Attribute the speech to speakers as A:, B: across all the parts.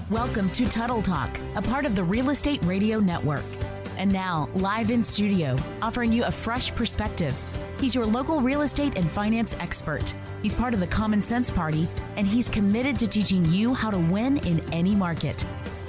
A: Welcome to Tuttle Talk, a part of the Real Estate Radio Network. And now, live in studio, offering you a fresh perspective. He's your local real estate and finance expert. He's part of the Common Sense Party, and he's committed to teaching you how to win in any market.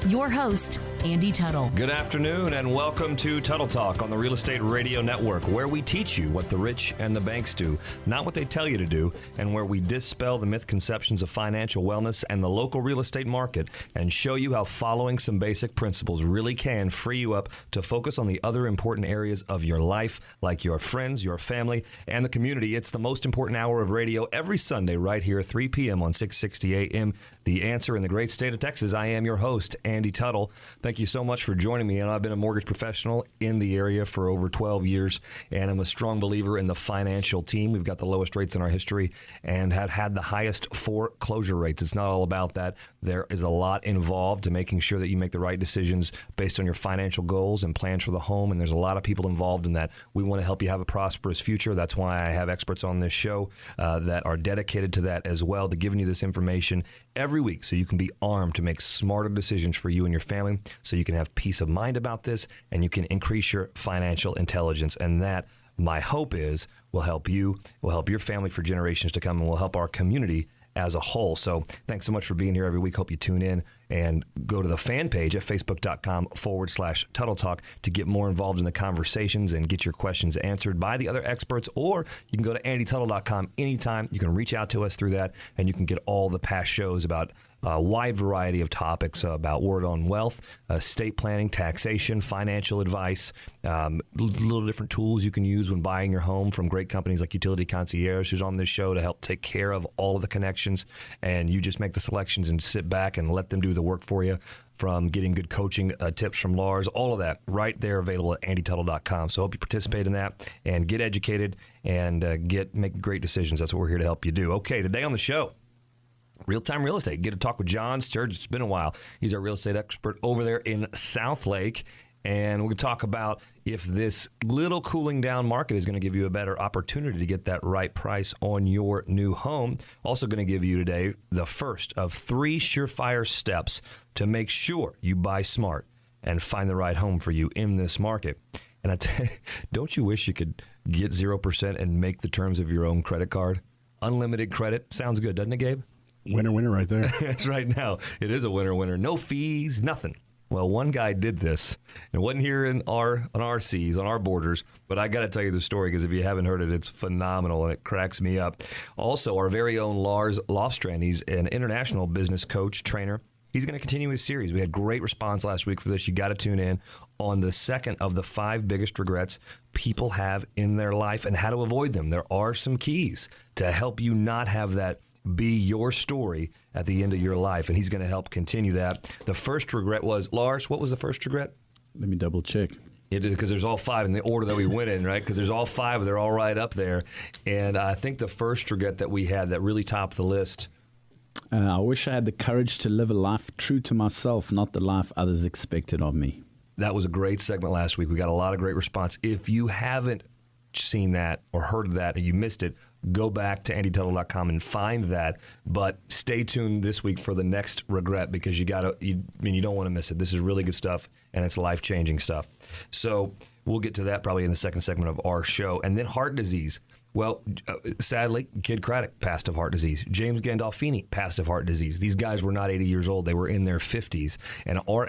A: Your host, Andy Tuttle.
B: Good afternoon and welcome to Tuttle Talk on the Real Estate Radio Network, where we teach you what the rich and the banks do, not what they tell you to do, and where we dispel the misconceptions of financial wellness and the local real estate market and show you how following some basic principles really can free you up to focus on the other important areas of your life, like your friends, your family, and the community. It's the most important hour of radio every Sunday right here, 3 p.m. on 660 a.m. The Answer in the great state of Texas. I am your host, Andy Tuttle. Thank you so much for joining me. And I've been a mortgage professional in the area for over 12 years, and I'm a strong believer in the financial team. We've got the lowest rates in our history and have had the highest foreclosure rates. It's not all about that. There is a lot involved to making sure that you make the right decisions based on your financial goals and plans for the home, and there's a lot of people involved in that. We want to help you have a prosperous future. That's why I have experts on this show that are dedicated to that as well, to giving you this information every week so you can be armed to make smarter decisions for you and your family, so you can have peace of mind about this and you can increase your financial intelligence. And that, my hope is, will help you, will help your family for generations to come, and will help our community as a whole. So thanks so much for being here every week. Hope you tune in and go to the fan page at facebook.com/Tuttle Talk to get more involved in the conversations and get your questions answered by the other experts. Or you can go to andytuttle.com anytime. You can reach out to us through that, and you can get all the past shows about a wide variety of topics about word on wealth, estate planning, taxation, financial advice, little different tools you can use when buying your home from great companies like Utility Concierge, who's on this show to help take care of all of the connections. And you just make the selections and sit back and let them do the work for you, from getting good coaching tips from Lars, all of that right there available at andytuttle.com. So I hope you participate in that and get educated and make great decisions. That's what we're here to help you do. Okay, today on the show, Real-Time Real Estate. Get to talk with John Sturgis. It's been a while. He's our real estate expert over there in Southlake. And we're going to talk about if this little cooling down market is going to give you a better opportunity to get that right price on your new home. Also going to give you today the first of 3 surefire steps to make sure you buy smart and find the right home for you in this market. And don't you wish you could get 0% and make the terms of your own credit card? Unlimited credit. Sounds good, doesn't it, Gabe?
C: Winner, winner right there.
B: That's right now. It is a winner, winner. No fees, nothing. Well, one guy did this. It wasn't here on our seas, on our borders, but I got to tell you the story because if you haven't heard it, it's phenomenal and it cracks me up. Also, our very own Lars Lofstrand, he's an international business coach, trainer. He's going to continue his series. We had great response last week for this. You got to tune in on the second of the 5 biggest regrets people have in their life and how to avoid them. There are some keys to help you not have that be your story at the end of your life, and he's going to help continue that. The first regret was, Lars, what was the first regret?
C: Let me double check.
B: Because there's all 5 in the order that we went in, right? Because there's all 5, they're all right up there. And I think the first regret that we had that really topped the list.
C: I wish I had the courage to live a life true to myself, not the life others expected of me.
B: That was a great segment last week. We got a lot of great response. If you haven't seen that or heard of that and you missed it, go back to andytuttle.com and find that. But stay tuned this week for the next regret, because you don't want to miss it. This is really good stuff, and it's life-changing stuff. So we'll get to that probably in the second segment of our show. And then heart disease. Well, sadly, Kid Craddock passed of heart disease. James Gandolfini passed of heart disease. These guys were not 80 years old. They were in their 50s. And our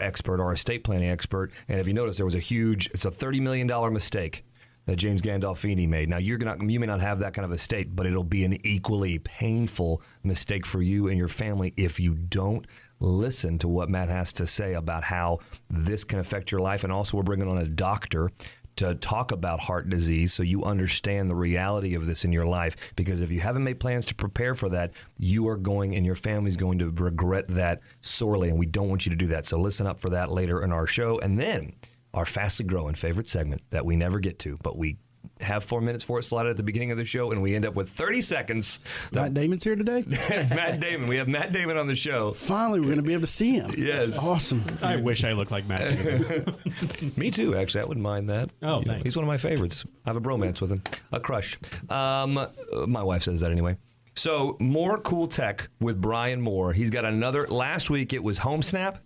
B: estate planning expert, and if you notice, it's a $30 million mistake that James Gandolfini made. Now, you may not have that kind of estate, but it'll be an equally painful mistake for you and your family if you don't listen to what Matt has to say about how this can affect your life. And also, we're bringing on a doctor to talk about heart disease so you understand the reality of this in your life. Because if you haven't made plans to prepare for that, you are going and your family's going to regret that sorely, and we don't want you to do that. So listen up for that later in our show. And then our fastly growing favorite segment that we never get to, but we have 4 minutes for it slotted at the beginning of the show, and we end up with 30 seconds.
C: Matt Damon's here today?
B: Matt Damon. We have Matt Damon on the show.
C: Finally, we're going to be able to see him.
B: Yes.
C: Awesome.
D: I wish I looked like Matt Damon.
B: Me too, actually. I wouldn't mind that.
D: Oh, thanks.
B: He's one of my favorites. I have a bromance with him. A crush. My wife says that anyway. So more cool tech with Brian Moore. He's got another. Last week it was HomeSnap.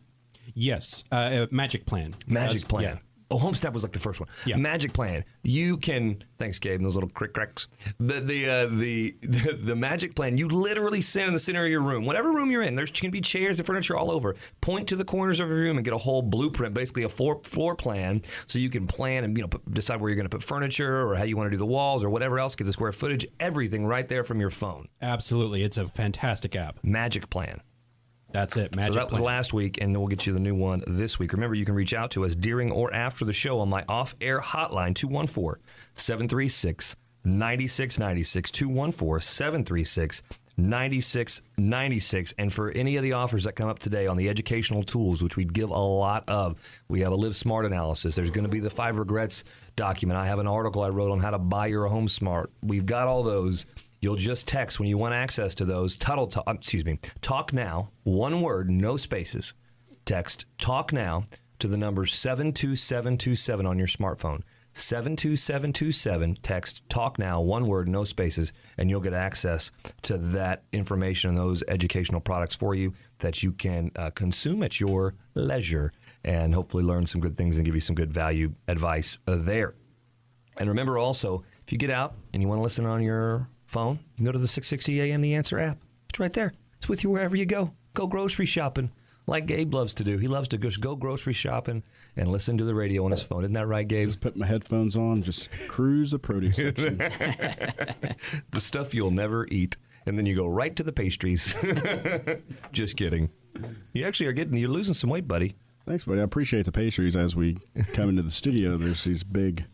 D: Yes, Magic Plan.
B: Magic Plan.
D: Yeah.
B: Oh, HomeSnap was like the first one.
D: Yeah.
B: Magic Plan. You can. Thanks, Gabe. Those little cracks. The Magic Plan. You literally sit in the center of your room, whatever room you're in. There can be chairs and furniture all over. Point to the corners of your room and get a whole blueprint, basically a floor plan, so you can plan and decide where you're going to put furniture or how you want to do the walls or whatever else. Get the square footage, everything right there from your phone.
D: Absolutely, it's a fantastic app.
B: Magic Plan.
D: That's it, Magic
B: So that was
D: Plan.
B: last week, and we'll get you the new one this week. Remember, you can reach out to us during or after the show on my off-air hotline, 214-736-9696, 214-736-9696. And for any of the offers that come up today on the educational tools, which we give a lot of, we have a Live Smart analysis. There's going to be the 5 Regrets document. I have an article I wrote on how to buy your home smart. We've got all those. You'll just text when you want access to those. Tuttle Talk, Talk Now, one word, no spaces. Text Talk Now to the number 72727 on your smartphone. 72727. Text Talk Now, one word, no spaces, and you'll get access to that information and those educational products for you that you can consume at your leisure and hopefully learn some good things and give you some good value advice there. And remember also, if you get out and you want to listen on your phone, you can go to the 660 AM The Answer app. It's right there. It's with you wherever you go. Go grocery shopping like Gabe loves to do. He loves to just go grocery shopping and listen to the radio on his phone. Isn't that right, Gabe?
E: Just put my headphones on, just cruise the produce section.
B: The stuff you'll never eat. And then you go right to the pastries. Just kidding. You actually you're losing some weight, buddy.
E: Thanks, buddy. I appreciate the pastries. As we come into the studio, there's these big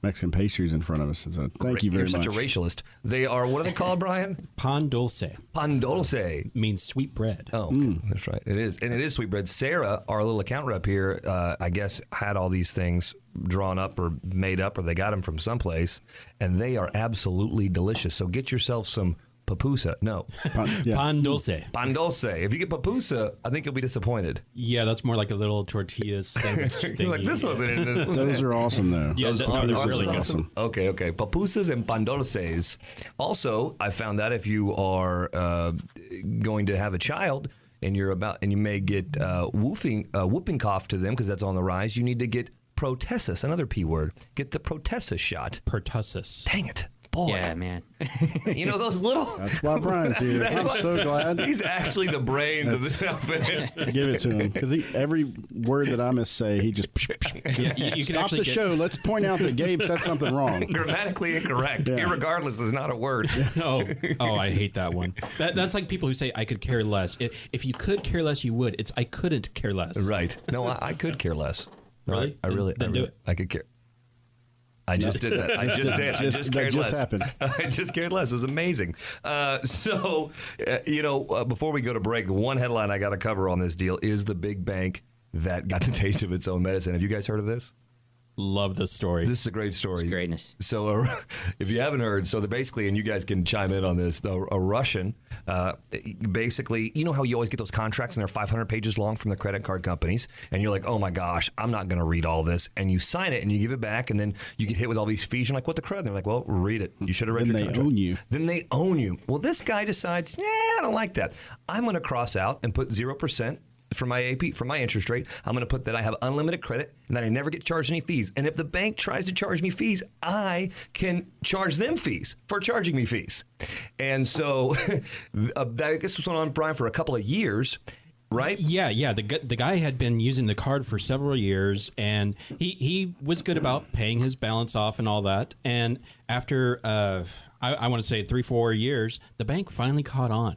E: Mexican pastries in front of us. So thank you very much.
B: You're such a racialist. They are, what are they called, Brian?
D: Pan dulce.
B: Pan dulce.
D: Means sweet bread.
B: Oh, that's right. It is. And it is sweet bread. Sarah, our little account rep here, I guess, had all these things drawn up or made up, or they got them from someplace, and they are absolutely delicious. So get yourself some pupusa. No.
D: Pan dulce.
B: Pan dulce. If you get pupusa, I think you'll be disappointed.
D: Yeah, that's more like a little tortilla sandwich thing.
B: You're like, this wasn't in this.
E: Those are awesome, though.
D: Yeah,
B: Those
D: they're really good.
E: awesome.
B: Okay. Pupusas and pan dulces. Also, I found out if you are going to have a child and you may get whooping cough to them because that's on the rise, you need to get protessus, another P word. Get the protessus shot.
D: Pertussis.
B: Dang it. Boy.
F: Yeah, man.
B: You know those little...
E: That's why Brian's here. I'm so glad.
B: He's actually the brains of this outfit.
E: Give it to him, because every word that I missay, he just...
D: Yeah, you can
E: Stop
D: actually
E: the show. Let's point out that Gabe said something wrong.
B: Grammatically incorrect.
E: Yeah.
B: Irregardless is not a word.
D: Oh, I hate that one. That's like people who say, I could care less. If you could care less, you would. It's I couldn't care less.
B: Right. No, I could care less. No,
D: Really?
B: Then
D: do it.
B: I could care. I just did that. I just did. I just cared
E: that just
B: less.
E: happened.
B: I just cared less. It was amazing. Before we go to break, the one headline I got to cover on this deal is the big bank that got the taste of its own medicine. Have you guys heard of this?
D: Love this story.
B: This is a great story.
F: It's greatness.
B: So if you haven't heard, so they're basically, and you guys can chime in on this, a Russian, basically, you know how you always get those contracts and they're 500 pages long from the credit card companies, and you're like, oh my gosh, I'm not going to read all this, and you sign it and you give it back, and then you get hit with all these fees. You're like, what the crud? And they're like, well, read it. You should have read
E: Then
B: your
E: they
B: contract.
E: own you.
B: Then they own you. Well, this guy decides, I don't like that. I'm going to cross out and put 0%. For my AP, for my interest rate, I'm going to put that I have unlimited credit and that I never get charged any fees. And if the bank tries to charge me fees, I can charge them fees for charging me fees. And so I guess this went on, Brian, for a couple of years, right?
D: Yeah. The guy had been using the card for several years, and he was good about paying his balance off and all that. And after, I want to say 3-4 years, the bank finally caught on.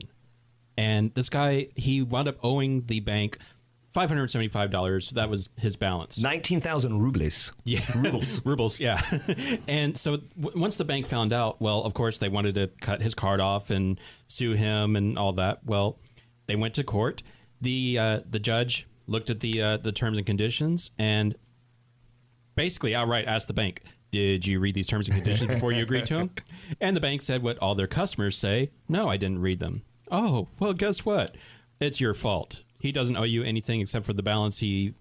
D: And this guy, he wound up owing the bank $575. That was his balance.
B: 19,000 rubles.
D: Yeah. Rubles, yeah. And so once the bank found out, well, of course, they wanted to cut his card off and sue him and all that. Well, they went to court. The judge looked at the terms and conditions and basically outright asked the bank, did you read these terms and conditions before you agreed to them? And the bank said what all their customers say, no, I didn't read them. Oh, well, guess what? It's your fault. He doesn't owe you anything except for the balance he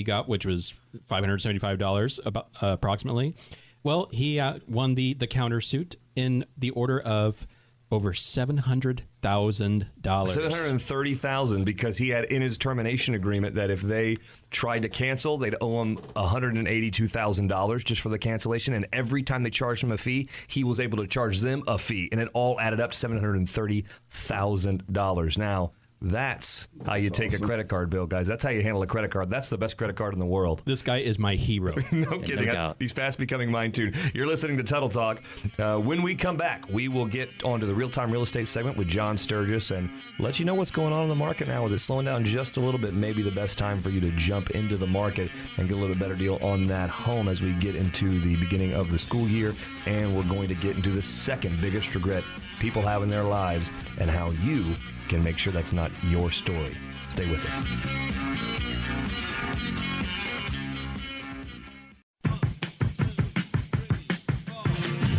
D: got, which was $575 approximately. Well, he won the countersuit in the order of over $700,000.
B: $730,000 because he had in his termination agreement that if they tried to cancel, they'd owe him $182,000 just for the cancellation. And every time they charged him a fee, he was able to charge them a fee, and it all added up to $730,000. Now, that's how you take a credit card bill, guys. That's how you handle a credit card. That's the best credit card in the world.
D: This guy is my hero.
B: No kidding. He's fast becoming mine, too. You're listening to Tuttle Talk. When we come back, we will get onto the real-time real estate segment with John Sturgis and let you know what's going on in the market now. With it slowing down just a little bit, maybe the best time for you to jump into the market and get a little bit better deal on that home as we get into the beginning of the school year. And we're going to get into the second biggest regret people have in their lives and how you can make sure that's not your story. Stay with us.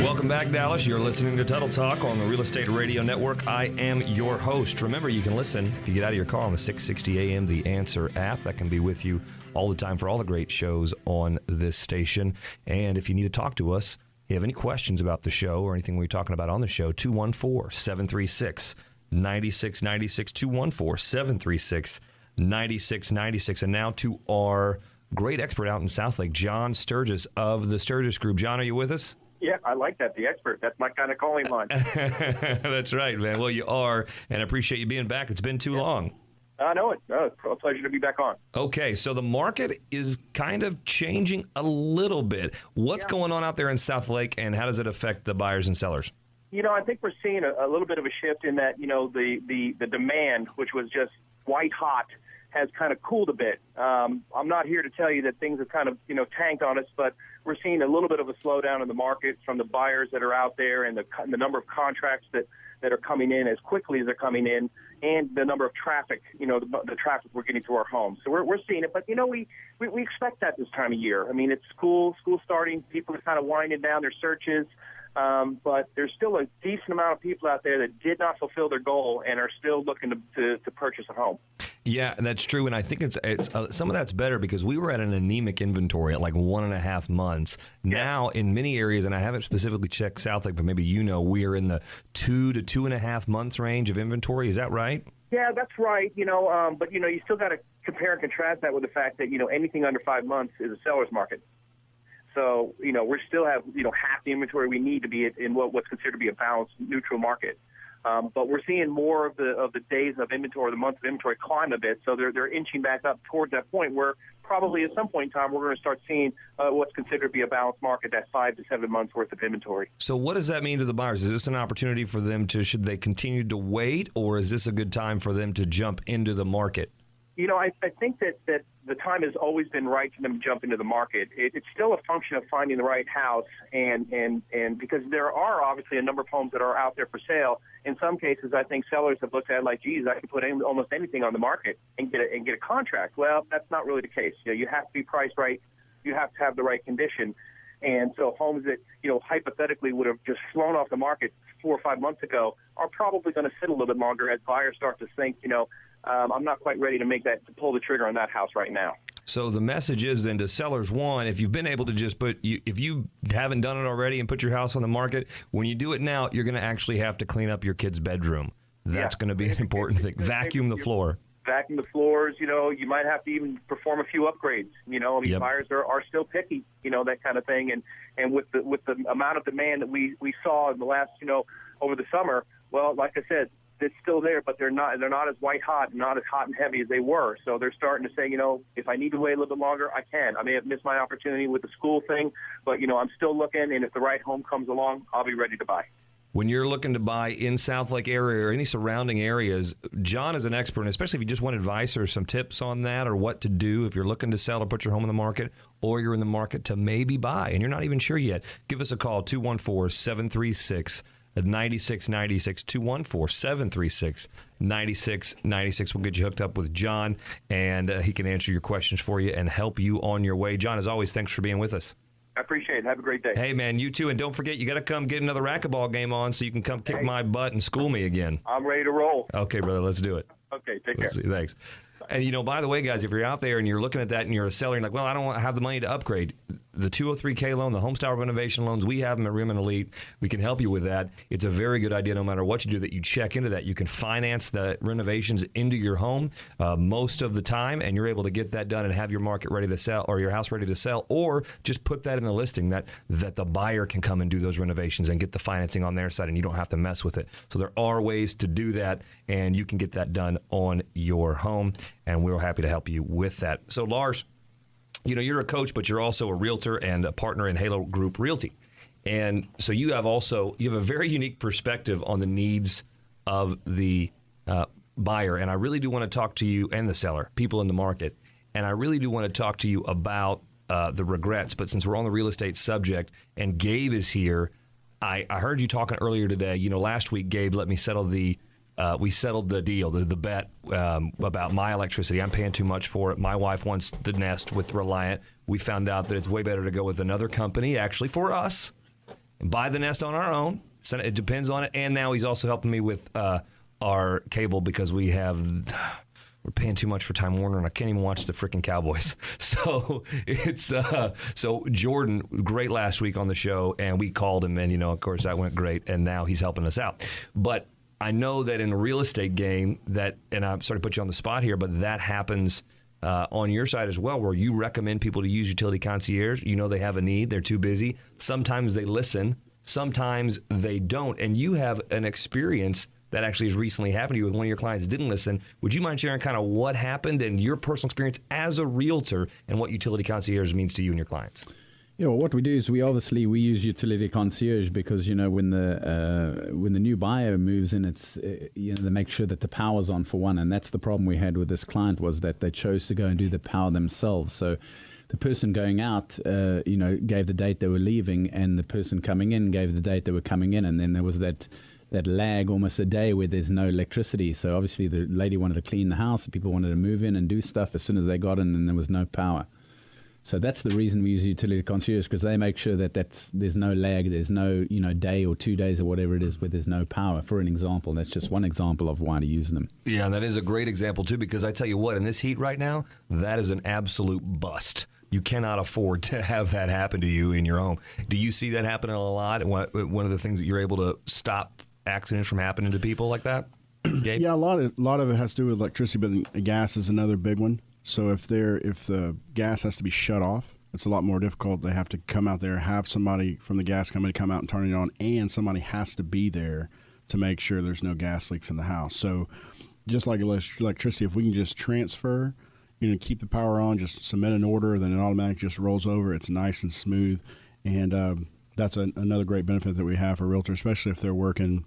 B: Welcome back, Dallas. You're listening to Tuttle Talk on the Real Estate Radio Network. I am your host. Remember, you can listen if you get out of your car on the 660 AM The Answer app. That can be with you all the time for all the great shows on this station. And if you need to talk to us, if you have any questions about the show or anything we're talking about on the show, 214-736-9696, 214-736-9696. And now to our great expert out in Southlake, John Sturgis of the Sturgis Group. John, are you with us?
F: Yeah, I like that. The expert. That's my kind of calling line.
B: That's right, man. Well, you are, and I appreciate you being back. It's been too long.
F: I know it. Oh, it's a pleasure to be back on.
B: Okay, so the market is kind of changing a little bit. What's going on out there in Southlake, and how does it affect the buyers and sellers?
F: I think we're seeing a little bit of a shift in that, the demand, which was just white hot, has kind of cooled a bit. I'm not here to tell you that things have kind of, tanked on us, but we're seeing a little bit of a slowdown in the market from the buyers that are out there and the number of contracts that are coming in as quickly as they're coming in, and the number of traffic, the traffic we're getting to our homes. So we're seeing it, but, we expect that this time of year. I mean, it's school starting. People are kind of winding down their searches. But there's still a decent amount of people out there that did not fulfill their goal and are still looking to purchase a home.
B: Yeah, that's true, and I think it's some of that's better because we were at an anemic inventory at like 1.5 months. Now, in many areas, and I haven't specifically checked Southlake, but maybe we are in the 2 to 2.5 months range of inventory. Is that right?
F: Yeah, that's right. But you still got to compare and contrast that with the fact that anything under 5 months is a seller's market. So, we still have, half the inventory we need to be in what's considered to be a balanced, neutral market. But we're seeing more of the days of inventory, the months of inventory climb a bit. So they're inching back up towards that point where probably at some point in time we're going to start seeing what's considered to be a balanced market, that 5 to 7 months worth of inventory.
B: So what does that mean to the buyers? Is this an opportunity for them should they continue to wait, or is this a good time for them to jump into the market?
F: I think that the time has always been right for them to jump into the market. It's still a function of finding the right house, and because there are obviously a number of homes that are out there for sale. In some cases, I think sellers have looked at it like, geez, I can put almost anything on the market and get a contract. Well, that's not really the case. You have to be priced right. You have to have the right condition. And so homes that, hypothetically would have just flown off the market 4 or 5 months ago are probably going to sit a little bit longer as buyers start to think, I'm not quite ready to pull the trigger on that house right now.
B: So the message is then to sellers, one, if you've been able to just if you haven't done it already and put your house on the market, when you do it now, you're going to actually have to clean up your kid's bedroom. That's going to be an important thing. Vacuum the floor.
F: Vacuum the floors, you might have to even perform a few upgrades. Buyers are still picky, that kind of thing. And with the amount of demand that we saw in the last, over the summer, well, like I said, it's still there, but they're not as white hot, not as hot and heavy as they were. So they're starting to say, if I need to wait a little bit longer, I can. I may have missed my opportunity with the school thing, but, I'm still looking, and if the right home comes along, I'll be ready to buy.
B: When you're looking to buy in Southlake area or any surrounding areas, John is an expert, and especially if you just want advice or some tips on that or what to do if you're looking to sell or put your home on the market, or you're in the market to maybe buy and you're not even sure yet. Give us a call, 214-736-9696, 214-736-9696. We'll get you hooked up with John, and he can answer your questions for you and help you on your way. John, as always, thanks for being with us.
F: I appreciate it. Have a great day.
B: Hey, man, you too. And don't forget, you got to come get another racquetball game on so you can come kick my butt and school me again.
F: I'm ready to roll.
B: Okay, brother, let's do it.
F: Okay, take care.
B: Thanks. And, by the way, guys, if you're out there and you're looking at that and you're a seller and you're like, well, I don't have the money to upgrade, the 203K loan, the home style renovation loans, we have them at Rim and Elite. We can help you with that. It's a very good idea no matter what you do that you check into that. You can finance the renovations into your home most of the time, and you're able to get that done and have your market ready to sell or your house ready to sell, or just put that in the listing that the buyer can come and do those renovations and get the financing on their side, and you don't have to mess with it. So there are ways to do that, and you can get that done on your home, and we're happy to help you with that. So Lars, you're a coach, but you're also a realtor and a partner in Halo Group Realty. And so you have a very unique perspective on the needs of the buyer. And I really do want to talk to you and the seller, people in the market. And I really do want to talk to you about the regrets. But since we're on the real estate subject and Gabe is here, I heard you talking earlier today. Last week, Gabe let me settle we settled the deal, the bet about my electricity. I'm paying too much for it. My wife wants the Nest with Reliant. We found out that it's way better to go with another company, actually, for us, and buy the Nest on our own. So it depends on it. And now he's also helping me with our cable because we're paying too much for Time Warner, and I can't even watch the freaking Cowboys. So so Jordan, great last week on the show, and we called him, and of course that went great, and now he's helping us out. But I know that in a real estate game and I'm sorry to put you on the spot here, but that happens on your side as well, where you recommend people to use Utility Concierge. They have a need, they're too busy. Sometimes they listen, sometimes they don't. And you have an experience that actually has recently happened to you with one of your clients didn't listen. Would you mind sharing kind of what happened and your personal experience as a realtor and what Utility Concierge means to you and your clients?
C: Yeah, well, what we do is we use Utility Concierge because when the new buyer moves in, it's they make sure that the power's on for one, and that's the problem we had with this client was that they chose to go and do the power themselves. So the person going out, gave the date they were leaving, and the person coming in gave the date they were coming in, and then there was that lag, almost a day, where there's no electricity. So obviously the lady wanted to clean the house, and people wanted to move in and do stuff as soon as they got in, and there was no power. So that's the reason we use Utility Concierge, because they make sure that there's no lag, there's no day or 2 days or whatever it is where there's no power. For an example, that's just one example of why to use them.
B: Yeah, that is a great example too, because I tell you what, in this heat right now, that is an absolute bust. You cannot afford to have that happen to you in your home. Do you see that happening a lot? One of the things that you're able to stop accidents from happening to people like that? Gabe?
E: Yeah, a lot of it has to do with electricity, but gas is another big one. So if the gas has to be shut off, it's a lot more difficult. They have to come out there, have somebody from the gas company come out and turn it on, and somebody has to be there to make sure there's no gas leaks in the house. So just like electricity, if we can just transfer, keep the power on, just submit an order, then it automatically just rolls over. It's nice and smooth, and that's another great benefit that we have for realtors, especially if they're working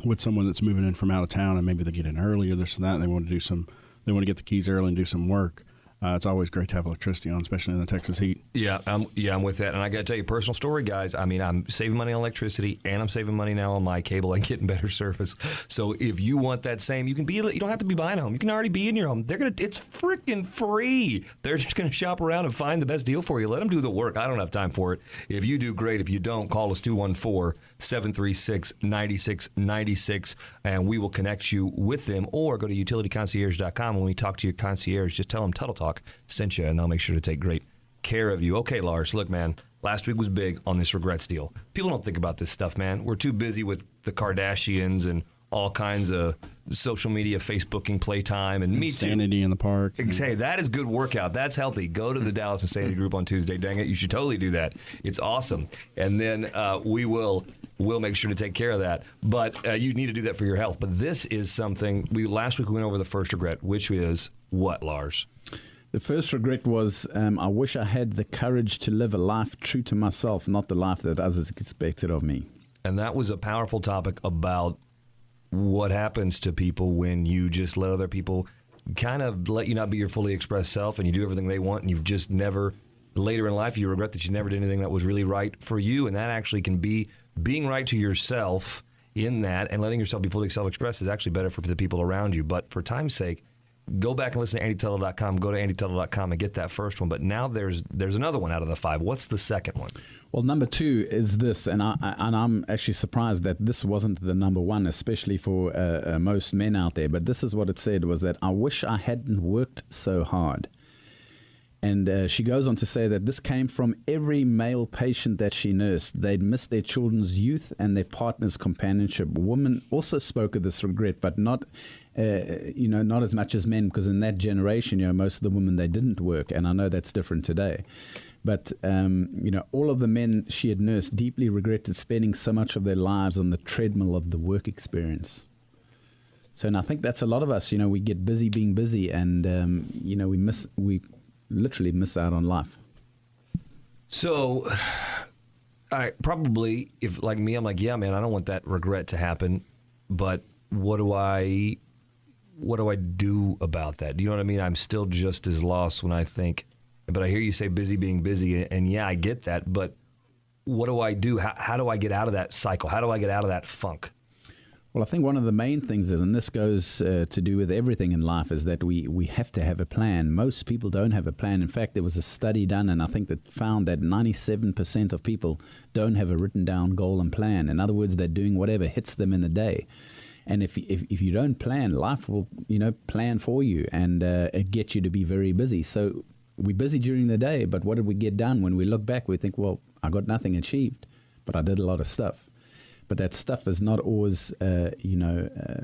E: with someone that's moving in from out of town and maybe they get in early or this and that, and they want to get the keys early and do some work. It's always great to have electricity on, especially in the Texas heat.
B: Yeah, I'm with that. And I got to tell you, personal story, guys. I mean, I'm saving money on electricity, and I'm saving money now on my cable and getting better service. So if you want that same, you don't have to be buying a home. You can already be in your home. It's freaking free. They're just gonna shop around and find the best deal for you. Let them do the work. I don't have time for it. If you do, great. If you don't, call us 214-736-9696, and we will connect you with them. Or go to utilityconcierge.com. When we talk to your concierge, just tell them Tuttle Talk sent you, and they'll make sure to take great care of you. Okay, Lars, look, man, last week was big on this regrets deal. People don't think about this stuff, man. We're too busy with the Kardashians and all kinds of social media, Facebooking playtime, and
E: Insanity in the park.
B: Hey, that is good workout. That's healthy. Go to the Dallas Insanity group on Tuesday. Dang it, you should totally do that. It's awesome. And then we'll make sure to take care of that. But you need to do that for your health. But this is something, last week we went over the first regret, which is what, Lars?
C: The first regret was I wish I had the courage to live a life true to myself, not the life that others expected of me.
B: And that was a powerful topic about what happens to people when you just let other people kind of let you not be your fully expressed self, and you do everything they want, and you've just never, later in life, you regret that you never did anything that was really right for you. And that actually can be being right to yourself in that, and letting yourself be fully self-expressed is actually better for the people around you. But for time's sake, go back and listen to AndyTuttle.com. Go to AndyTuttle.com and get that first one. But now there's another one out of the 5. What's the second one?
C: Well, number 2 is this, and I'm actually surprised that this wasn't the number 1, especially for most men out there. But this is what it said, was that I wish I hadn't worked so hard. And she goes on to say that this came from every male patient that she nursed. They'd missed their children's youth and their partner's companionship. Women also spoke of this regret, but not as much as men, because in that generation, most of the women, they didn't work. And I know that's different today. But, all of the men she had nursed deeply regretted spending so much of their lives on the treadmill of the work experience. So, and I think that's a lot of us, we get busy being busy, and, we literally miss out on life.
B: So, I probably, if like me, I'm like, yeah, man, I don't want that regret to happen, but what do I do about that? Do you know what I mean? I'm still just as lost when I think, but I hear you say busy being busy, and yeah, I get that, but what do I do? How do I get out of that cycle? How do I get out of that funk?
C: Well, I think one of the main things is, and this goes to do with everything in life, is that we have to have a plan. Most people don't have a plan. In fact, there was a study done, and I think that found that 97% of people don't have a written down goal and plan. In other words, they're doing whatever hits them in the day. And if you don't plan, life will plan for you and get you to be very busy. So we're busy during the day, but what did we get done? When we look back, we think, well, I got nothing achieved, but I did a lot of stuff. But that stuff is not always,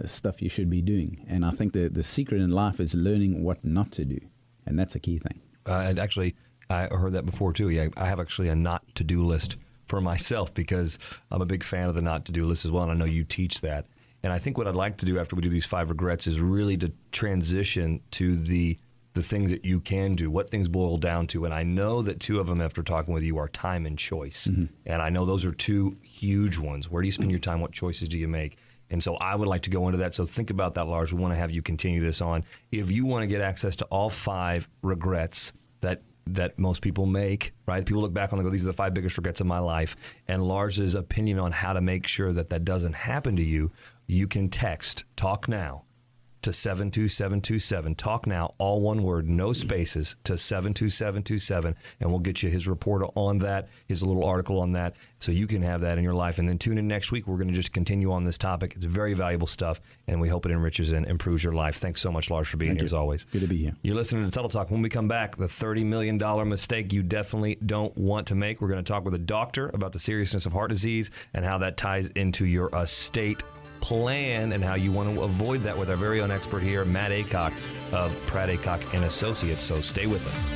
C: stuff you should be doing. And I think the secret in life is learning what not to do. And that's a key thing.
B: And actually, I heard that before, too. Yeah, I have actually a not-to-do list for myself because I'm a big fan of the not-to-do list as well, and I know you teach that. And I think what I'd like to do after we do these 5 regrets is really to transition to the things that you can do, what things boil down to. And I know that 2 of them, after talking with you, are time and choice. Mm-hmm. And I know those are 2 huge ones. Where do you spend your time? What choices do you make? And so I would like to go into that. So think about that, Lars. We want to have you continue this on. If you want to get access to all 5 regrets that most people make, right? People look back on and go, these are the 5 biggest regrets of my life. And Lars's opinion on how to make sure that doesn't happen to you, you can text Talk Now to 72727. Talk Now, all one word, no spaces, to 72727, and we'll get you his report on that, his little article on that, so you can have that in your life. And then tune in next week. We're going to just continue on this topic. It's very valuable stuff, and we hope it enriches and improves your life. Thanks so much, Lars, for being here as always.
C: Good to be here.
B: You're listening to Tuttle Talk. When we come back, the $30 million mistake you definitely don't want to make. We're going to talk with a doctor about the seriousness of heart disease and how that ties into your estate plan and how you want to avoid that with our very own expert here, Matt Aycock of Pratt Aycock and Associates. So stay with us.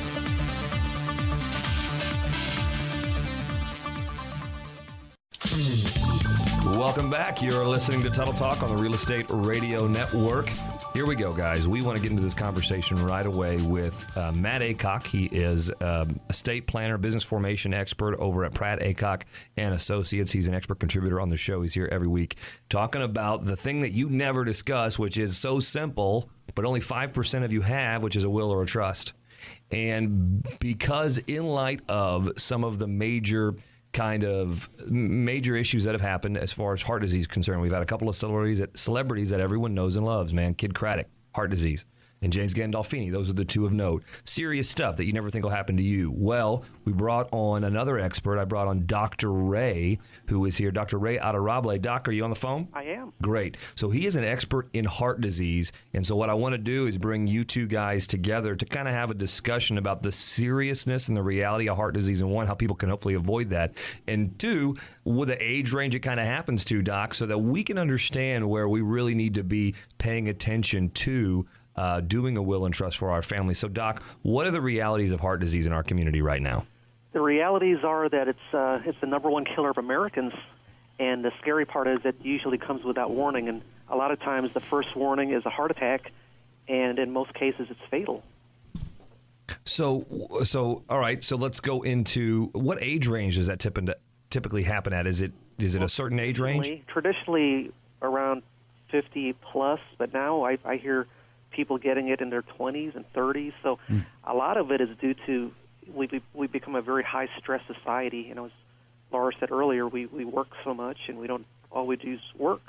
B: Welcome back. You're listening to Tuttle Talk on the Real Estate Radio Network. Here we go, guys. We want to get into this conversation right away with Matt Aycock. He is estate planner, business formation expert over at Pratt Aycock and Associates. He's an expert contributor on the show. He's here every week talking about the thing that you never discuss, which is so simple, but only 5% of you have, which is a will or a trust. And because in light of some of the major issues that have happened as far as heart disease is concerned. We've had a couple of celebrities that everyone knows and loves, man. Kid Craddock, heart disease, and James Gandolfini. Those are the 2 of note. Serious stuff that you never think will happen to you. Well, we brought on another expert. I brought on Dr. Rey, who is here. Dr. Rey Adorable. Doc, are you on the phone?
G: I am.
B: Great. So he is an expert in heart disease. And so what I want to do is bring you 2 guys together to kind of have a discussion about the seriousness and the reality of heart disease, and 1, how people can hopefully avoid that, and 2, with the age range it kind of happens to, Doc, so that we can understand where we really need to be paying attention to doing a will and trust for our family. So, Doc, what are the realities of heart disease in our community right now?
G: The realities are that it's the number 1 killer of Americans, and the scary part is it usually comes without warning, and a lot of times the first warning is a heart attack, and in most cases it's fatal.
B: So all right, so let's go into what age range does that typically happen at? Is it a certain age range?
G: Traditionally around 50 plus, but now I hear people getting it in their 20s and 30s. So a lot of it is due to we become a very high-stress society. As Laura said earlier, we work so much, and we don't all we do is work.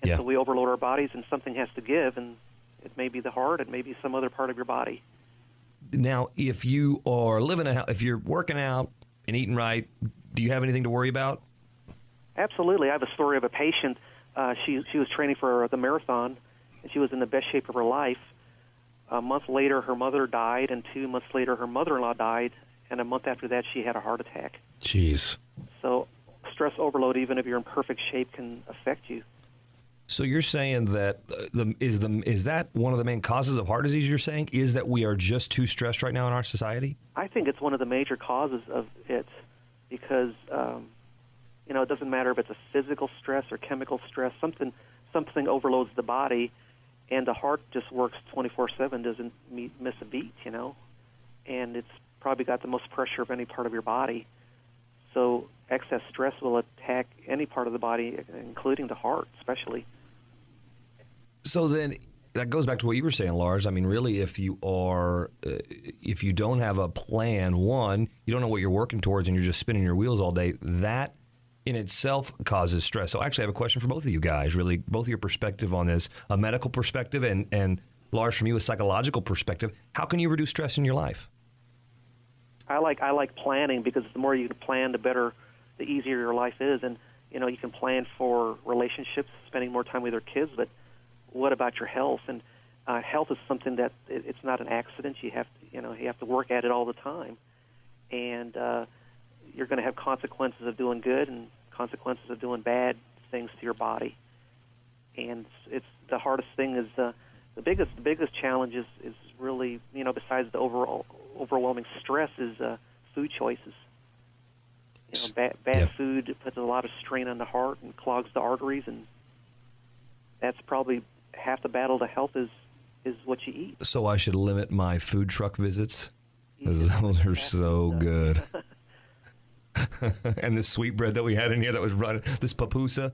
G: And so we overload our bodies, and something has to give, and it may be the heart, it may be some other part of your body.
B: Now, if you are if you're working out and eating right, do you have anything to worry about?
G: Absolutely. I have a story of a patient. She was training for the marathon, and she was in the best shape of her life. A month later, her mother died, and 2 months later, her mother-in-law died, and a month after that, she had a heart attack.
B: Jeez.
G: So stress overload, even if you're in perfect shape, can affect you.
B: So you're saying that is that one of the main causes of heart disease? You're saying is that we are just too stressed right now in our society?
G: I think it's one of the major causes of it, because it doesn't matter if it's a physical stress or chemical stress. Something overloads the body, and the heart just works 24/7, doesn't miss a beat, and it's probably got the most pressure of any part of your body. So excess stress will attack any part of the body, including the heart, especially.
B: So then that goes back to what you were saying, Lars. I mean, really, if you don't have a plan, one, you don't know what you're working towards, and you're just spinning your wheels all day, that in itself causes stress. So actually, I have a question for both of you guys, really, both of your perspective on this, a medical perspective, and Lars, from you, a psychological perspective. How can you reduce stress in your life?
G: I like planning, because the more you can plan, the easier your life is. And, you can plan for relationships, spending more time with your kids, but what about your health? And health is something that it's not an accident. You have to work at it all the time. And you're going to have consequences of doing good and consequences of doing bad things to your body. And it's the hardest thing is the biggest challenge is really, besides the overwhelming stress, is food choices. Bad food puts a lot of strain on the heart and clogs the arteries, and that's probably half the battle to health is what you eat.
B: So I should limit my food truck visits? Because those are so good. And this sweetbread that we had in here that was running, this palusa.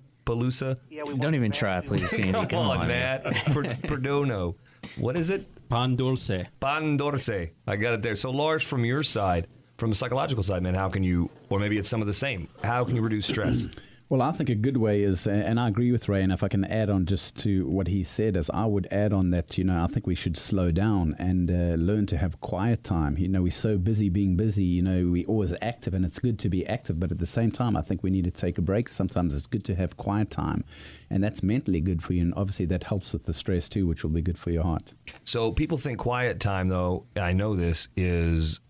G: Yeah,
H: don't even try, please, Sandy.
B: Come on, Matt. Perdono. What is it?
D: Pan dulce.
B: Pan dulce. I got it there. So, Lars, from your side, from the psychological side, man, how can you, or maybe it's some of the same, how can you reduce stress?
C: Well, I think a good way is, and I agree with Ray, and if I can add on just to what he said, is I would add on that, I think we should slow down and learn to have quiet time. We're so busy being busy, we're always active, and it's good to be active, but at the same time, I think we need to take a break. Sometimes it's good to have quiet time, and that's mentally good for you, and obviously that helps with the stress too, which will be good for your heart.
B: So people think quiet time, though, I know this, is...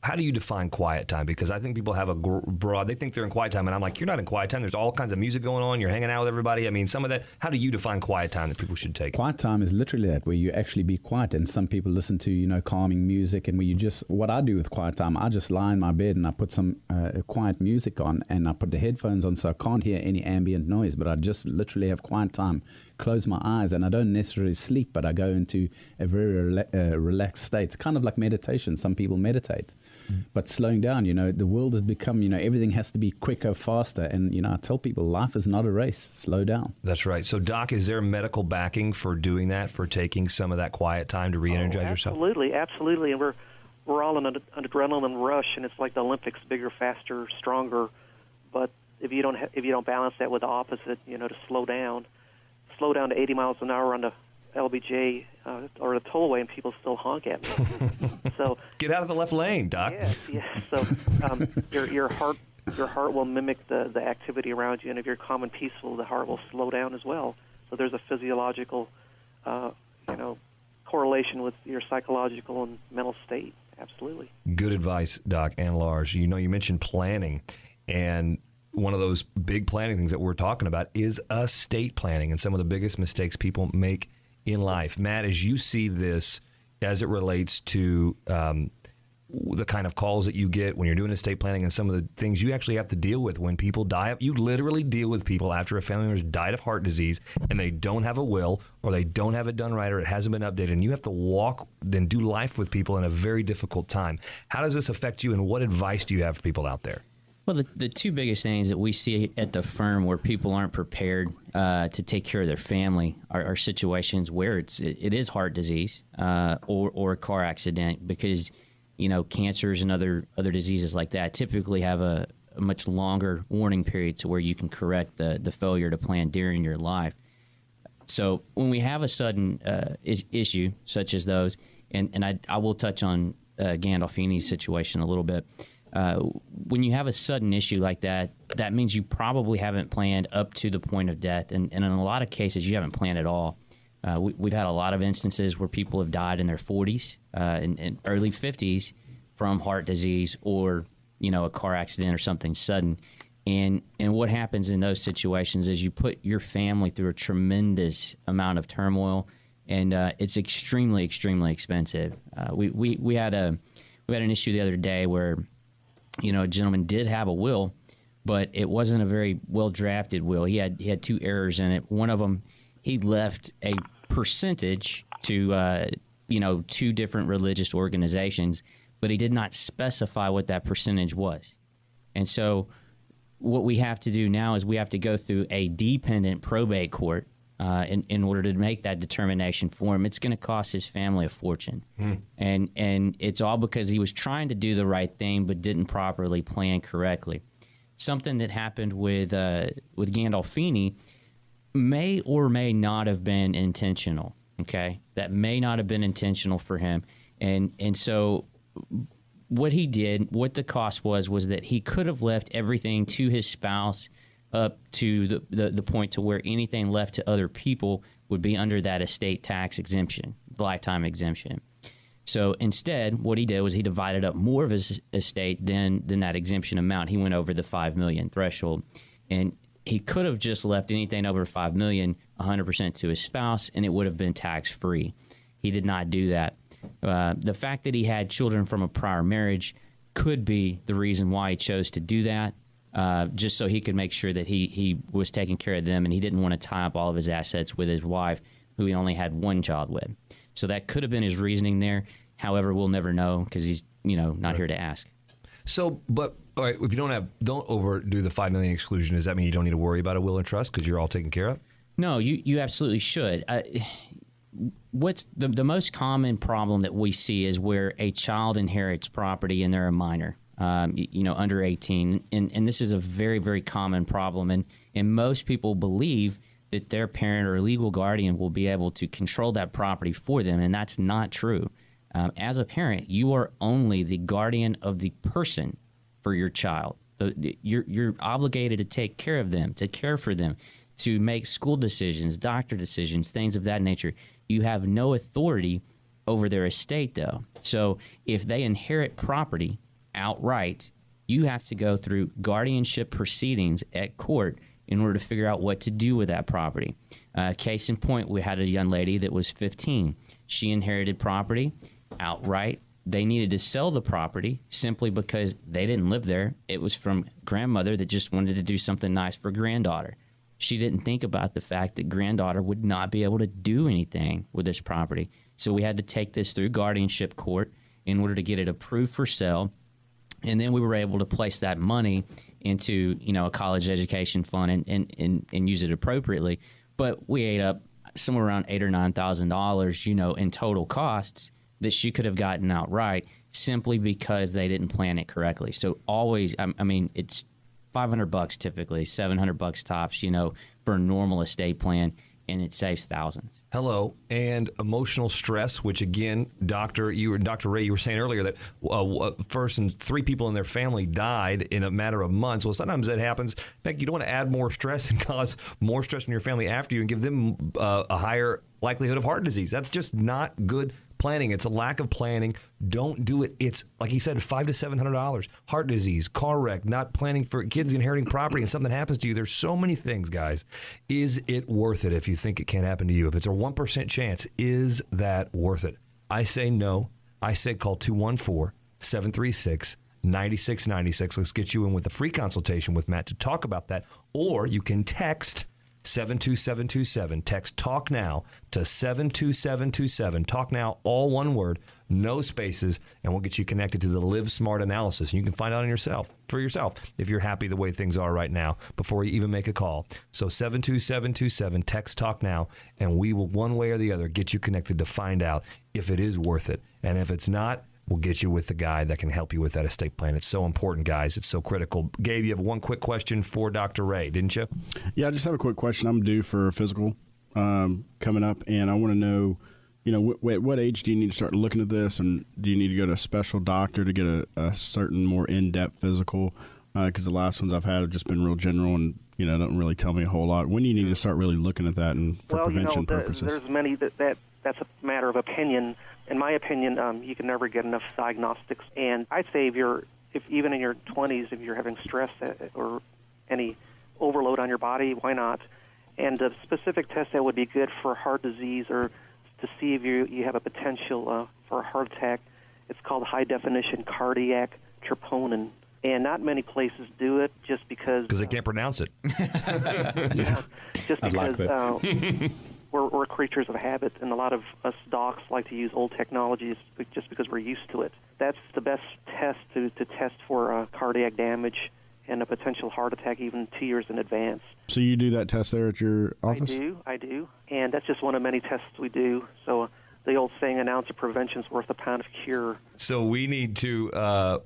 B: How do you define quiet time? Because I think people have a broad, they think they're in quiet time, and I'm like, you're not in quiet time. There's all kinds of music going on. You're hanging out with everybody. I mean, some of that, how do you define quiet time that people should take?
C: Quiet time is literally that, where you actually be quiet, and some people listen to, calming music, and where you just, what I do with quiet time, I just lie in my bed and I put some quiet music on, and I put the headphones on so I can't hear any ambient noise, but I just literally have quiet time. Close my eyes, and I don't necessarily sleep, but I go into a very relaxed state. It's kind of like meditation. Some people meditate. But slowing down, the world has become, everything has to be quicker, faster. And, I tell people life is not a race. Slow down.
B: That's right. So, Doc, is there medical backing for doing that, for taking some of that quiet time to re-energize yourself?
G: Absolutely. And we're all in an adrenaline rush, and it's like the Olympics, bigger, faster, stronger. But if you don't balance that with the opposite, to slow down to 80 miles an hour on the LBJ or the tollway, and people still honk at me. So
B: get out of the left lane, Doc.
G: Yes. So your heart will mimic the activity around you, and if you're calm and peaceful, the heart will slow down as well. So there's a physiological, correlation with your psychological and mental state. Absolutely.
B: Good advice, Doc and Lars. You mentioned planning, and one of those big planning things that we're talking about is estate planning, and some of the biggest mistakes people make in life. Matt, as you see this as it relates to the kind of calls that you get when you're doing estate planning and some of the things you actually have to deal with when people die, you literally deal with people after a family member's died of heart disease and they don't have a will, or they don't have it done right, or it hasn't been updated, and you have to walk and do life with people in a very difficult time. How does this affect you, and what advice do you have for people out there?
H: Well, the two biggest things that we see at the firm where people aren't prepared to take care of their family are situations where it is heart disease or a car accident, because cancers and other diseases like that typically have a much longer warning period to where you can correct the failure to plan during your life. So when we have a sudden issue such as those, and I will touch on Gandolfini's situation a little bit. When you have a sudden issue like that, that means you probably haven't planned up to the point of death. And in a lot of cases, you haven't planned at all. We've had a lot of instances where people have died in their 40s and early 50s from heart disease or, a car accident or something sudden. And what happens in those situations is you put your family through a tremendous amount of turmoil, and it's extremely, extremely expensive. We had an issue the other day where, a gentleman did have a will, but it wasn't a very well drafted will. He had two errors in it. One of them, he left a percentage to two different religious organizations, but he did not specify what that percentage was. And so what we have to do now is we have to go through a dependent probate court in order to make that determination for him. It's going to cost his family a fortune. And it's all because he was trying to do the right thing but didn't properly plan correctly. Something that happened with Gandolfini may or may not have been intentional, okay? That may not have been intentional for him. And so what he did, what the cost was that he could have left everything to his spouse up to the point to where anything left to other people would be under that estate tax exemption, lifetime exemption. So instead, what he did was he divided up more of his estate than that exemption amount. He went over the $5 million threshold. And he could have just left anything over $5 million 100% to his spouse, and it would have been tax-free. He did not do that. The fact that he had children from a prior marriage could be the reason why he chose to do that, just so he could make sure that he was taking care of them, and he didn't want to tie up all of his assets with his wife, who he only had one child with. So that could have been his reasoning there. However, we'll never know because he's not here to ask.
B: So, but all right, if you don't overdo the $5 million exclusion, does that mean you don't need to worry about a will and trust because you're all taken care of? No, you absolutely should. What's the most common problem that we see is where a child inherits property and they're a minor, under 18, and this is a very, very common problem, and most people believe that their parent or legal guardian will be able to control that property for them, and that's not true. As a parent, you are only the guardian of the person for your child. So you're obligated to take care of them, to care for them, to make school decisions, doctor decisions, things of that nature. You have no authority over their estate, though. So if they inherit property outright, you have to go through guardianship proceedings at court in order to figure out what to do with that property. Case in point, we had a young lady that was 15. She inherited property outright. They needed to sell the property simply because they didn't live there. It was from grandmother that just wanted to do something nice for granddaughter. She didn't think about the fact that granddaughter would not be able to do anything with this property. So we had to take this through guardianship court in order to get it approved for sale. And then we were able to place that money into, a college education fund and use it appropriately. But we ate up somewhere around $8,000 or $9,000, in total costs that she could have gotten outright simply because they didn't plan it correctly. So always, it's $500 typically, $700 tops, for a normal estate plan, and it saves thousands. Hello. And emotional stress, which again, Dr. Ray, you were saying earlier that first and 3 people in their family died in a matter of months. Well, sometimes that happens. In fact, you don't want to add more stress and cause more stress in your family after you and give them a higher likelihood of heart disease. That's just not good planning. It's a lack of planning. Don't do it. It's, like he said, $500 to $700. Heart disease, car wreck, not planning for kids inheriting property, and something happens to you. There's so many things, guys. Is it worth it if you think it can't happen to you? If it's a 1% chance, is that worth it? I say no. I say call 214-736-9696. Let's get you in with a free consultation with Matt to talk about that. Or you can text 72727. Text TALK NOW to 72727. TALK NOW, all one word, no spaces, and we'll get you connected to the Live Smart analysis. And you can find out for yourself if you're happy the way things are right now before you even make a call. So 72727, text TALK NOW, and we will, one way or the other, get you connected to find out if it is worth it. And if it's not, we'll get you with the guy that can help you with that estate plan. It's so important, guys. It's so critical. Gabe, you have one quick question for Dr. Ray, didn't you?
E: Yeah, I just have a quick question. I'm due for a physical coming up, and I want to know, what age do you need to start looking at this, and do you need to go to a special doctor to get a certain more in-depth physical? Because the last ones I've had have just been real general and don't really tell me a whole lot. When do you need to start really looking at that and for prevention purposes?
G: There's many that's a matter of opinion. In my opinion, you can never get enough diagnostics. And I'd say if even in your 20s, if you're having stress or any overload on your body, why not? And a specific test that would be good for heart disease or to see if you have a potential for a heart attack, it's called high-definition cardiac troponin. And not many places do it just because
B: they can't pronounce it.
G: Just because we're creatures of habit, and a lot of us docs like to use old technologies just because we're used to it. That's the best test to test for cardiac damage and a potential heart attack even 2 years in advance.
E: So you do that test there at your office?
G: I do. And that's just one of many tests we do. So the old saying, an ounce of prevention is worth a pound of cure.
B: So we need to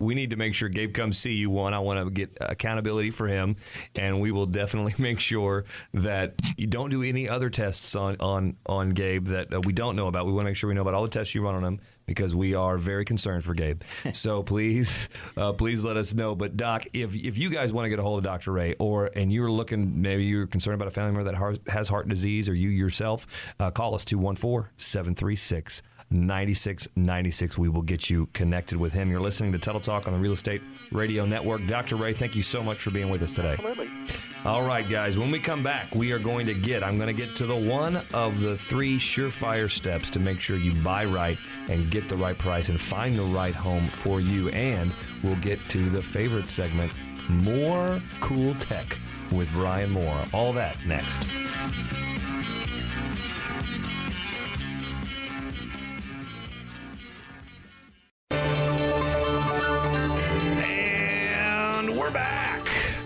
B: make sure Gabe comes see you. One, I want to get accountability for him, and we will definitely make sure that you don't do any other tests on Gabe that we don't know about. We want to make sure we know about all the tests you run on him, because we are very concerned for Gabe. So please let us know. But Doc, if you guys want to get a hold of Dr. Rey, and you're looking, maybe you're concerned about a family member that has heart disease, or you yourself, call us 214-736-9696. We will get you connected with him. You're listening to Tuttle Talk on the Real Estate Radio Network. Dr. Rey, thank you so much for being with us today.
G: Absolutely.
B: All right, guys, when we come back, I'm going to get to the one of the 3 surefire steps to make sure you buy right and get the right price and find the right home for you. And we'll get to the favorite segment, more cool tech with Brian Moore. All that next.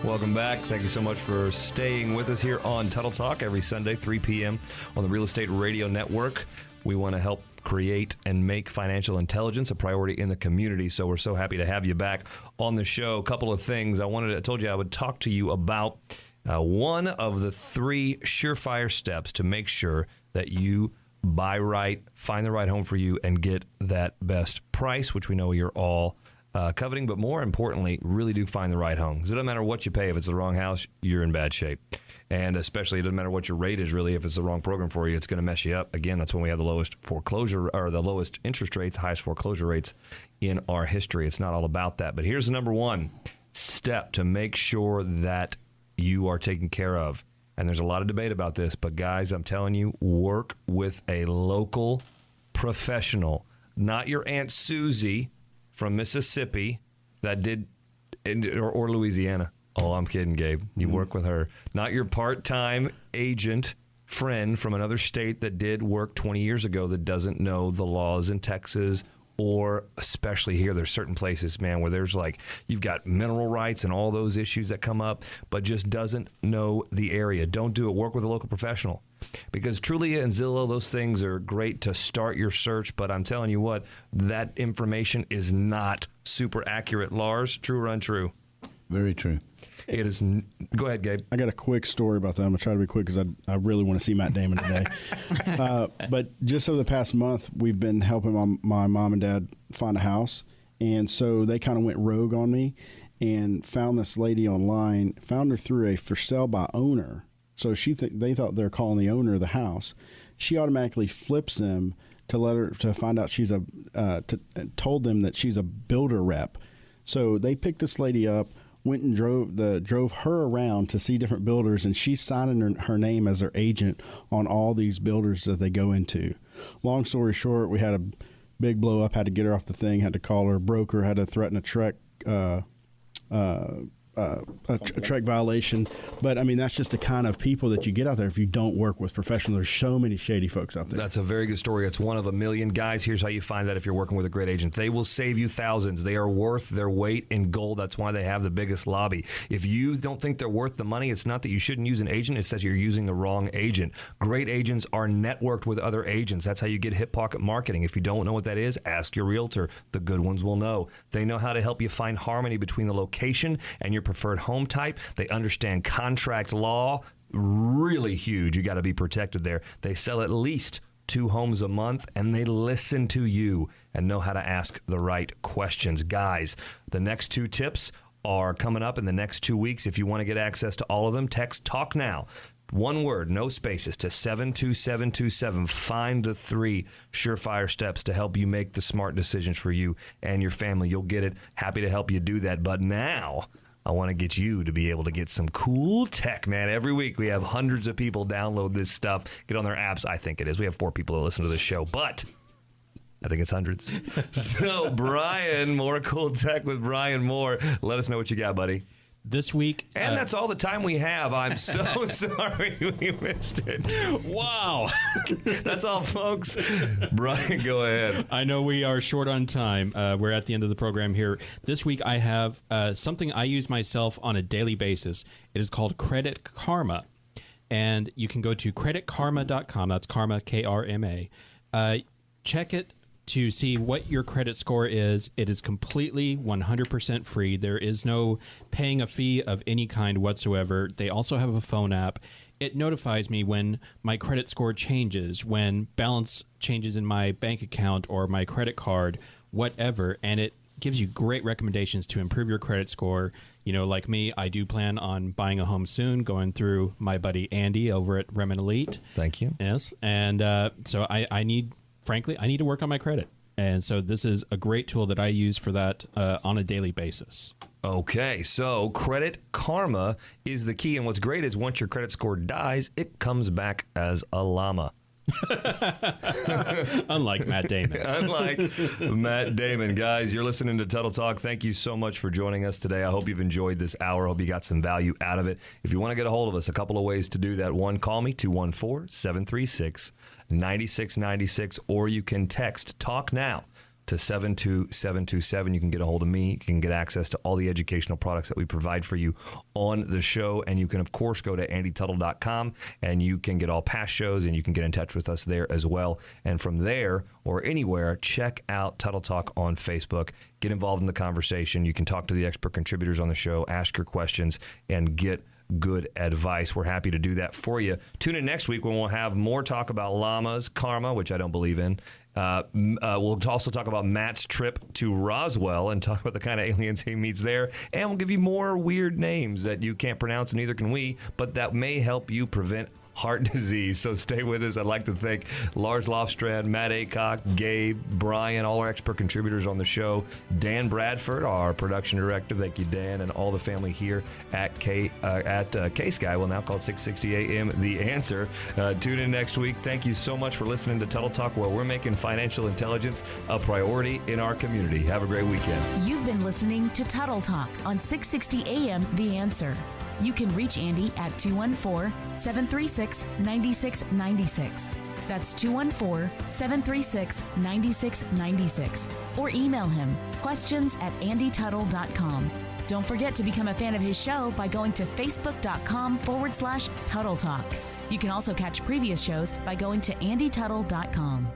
B: Welcome back. Thank you so much for staying with us here on Tuttle Talk every Sunday, 3 p.m. on the Real Estate Radio Network. We want to help create and make financial intelligence a priority in the community, so we're so happy to have you back on the show. A couple of things I told you I would talk to you about. One of the 3 surefire steps to make sure that you buy right, find the right home for you, and get that best price, which we know you're all coveting, but more importantly, really do find the right home. Because it doesn't matter what you pay. If it's the wrong house, you're in bad shape. And especially, it doesn't matter what your rate is, really. If it's the wrong program for you, it's going to mess you up. Again, that's when we have the lowest foreclosure, or the lowest interest rates, highest foreclosure rates in our history. It's not all about that. But here's the number 1 step to make sure that you are taken care of. And there's a lot of debate about this, but guys, I'm telling you, work with a local professional, not your Aunt Susie from Mississippi that did, or Louisiana. Oh, I'm kidding, Gabe. You work with her. Not your part-time agent friend from another state that did work 20 years ago that doesn't know the laws in Texas, or especially here. There's certain places, man, where there's you've got mineral rights and all those issues that come up, but just doesn't know the area. Don't do it. Work with a local professional. Because Trulia and Zillow, those things are great to start your search, but I'm telling you what, that information is not super accurate. Lars, true or untrue?
C: Very true.
B: It is. Go ahead, Gabe.
E: I got a quick story about that. I'm going to try to be quick because I really want to see Matt Damon today. But just over the past month, we've been helping my mom and dad find a house. And so they kind of went rogue on me and found this lady online, found her through a for sale by owner. So they thought they're calling the owner of the house. She automatically flips them to find out she's told them that she's a builder rep. So they picked this lady up, went and drove her around to see different builders, and she's signing her name as their agent on all these builders that they go into. Long story short, we had a big blow up, had to get her off the thing, had to call her broker, had to threaten a TREC TREC violation. But I mean, that's just the kind of people that you get out there if you don't work with professionals. There's so many shady folks out there.
B: That's a very good story. It's one of a million. Guys, here's how you find that if you're working with a great agent. They will save you thousands. They are worth their weight in gold. That's why they have the biggest lobby. If you don't think they're worth the money, it's not that you shouldn't use an agent. It's that you're using the wrong agent. Great agents are networked with other agents. That's how you get hip pocket marketing. If you don't know what that is, ask your realtor. The good ones will know. They know how to help you find harmony between the location and your preferred home type. They understand contract law. Really huge. You got to be protected there. They sell at least 2 homes a month, and they listen to you and know how to ask the right questions. Guys, the next 2 tips are coming up in the next 2 weeks. If you want to get access to all of them, text TALK NOW. One word, no spaces, to 72727. Find the 3 surefire steps to help you make the smart decisions for you and your family. You'll get it. Happy to help you do that. But now I want to get you to be able to get some cool tech, man. Every week we have hundreds of people download this stuff, get on their apps. I think it is. We have 4 people that listen to this show, but I think it's hundreds. So, Brian, more cool tech with Brian Moore. Let us know what you got, buddy.
D: This week.
B: And that's all the time we have. I'm so sorry we missed it.
D: Wow.
B: That's all, folks. Brian, go ahead.
D: I know we are short on time. We're at the end of the program here. This week I have something I use myself on a daily basis. It is called Credit Karma. And you can go to creditkarma.com. That's karma, K-R-M-A. Check it to see what your credit score is. It is completely 100% free. There is no paying a fee of any kind whatsoever. They also have a phone app. It notifies me when my credit score changes, when balance changes in my bank account or my credit card, whatever, and it gives you great recommendations to improve your credit score. You know, like me, I do plan on buying a home soon, going through my buddy Andy over at Remin Elite.
B: Thank you.
D: Yes, and so I need to work on my credit. And so this is a great tool that I use for that on a daily basis.
B: Okay, so Credit Karma is the key. And what's great is once your credit score dies, it comes back as a llama.
D: Unlike Matt Damon.
B: Unlike Matt Damon. Guys, you're listening to Tuttle Talk. Thank you so much for joining us today. I hope you've enjoyed this hour. I hope you got some value out of it. If you want to get a hold of us, a couple of ways to do that. One, call me, 214-736-9696, or you can text TALK NOW to 72727. You can get a hold of me. You can get access to all the educational products that we provide for you on the show. And you can, of course, go to andytuttle.com and you can get all past shows and you can get in touch with us there as well. And from there or anywhere, check out Tuttle Talk on Facebook. Get involved in the conversation. You can talk to the expert contributors on the show, ask your questions, and get good advice. We're happy to do that for you. Tune in next week when we'll have more talk about llamas, karma, which I don't believe in. We'll also talk about Matt's trip to Roswell and talk about the kind of aliens he meets there. And we'll give you more weird names that you can't pronounce, and neither can we, but that may help you prevent heart disease. So stay with us. I'd like to thank Lars Lofstrand, Matt Aycock, Gabe, Brian, all our expert contributors on the show, Dan Bradford, our production director. Thank you, Dan, and all the family here at K-Sky. Well, now called 660 AM The Answer. Tune in next week. Thank you so much for listening to Tuttle Talk, where we're making financial intelligence a priority in our community. Have a great weekend.
A: You've been listening to Tuttle Talk on 660 AM The Answer. You can reach Andy at 214-736-9696. That's 214-736-9696. Or email him, questions@andytuttle.com. Don't forget to become a fan of his show by going to facebook.com/Tuttle Talk. You can also catch previous shows by going to andytuttle.com.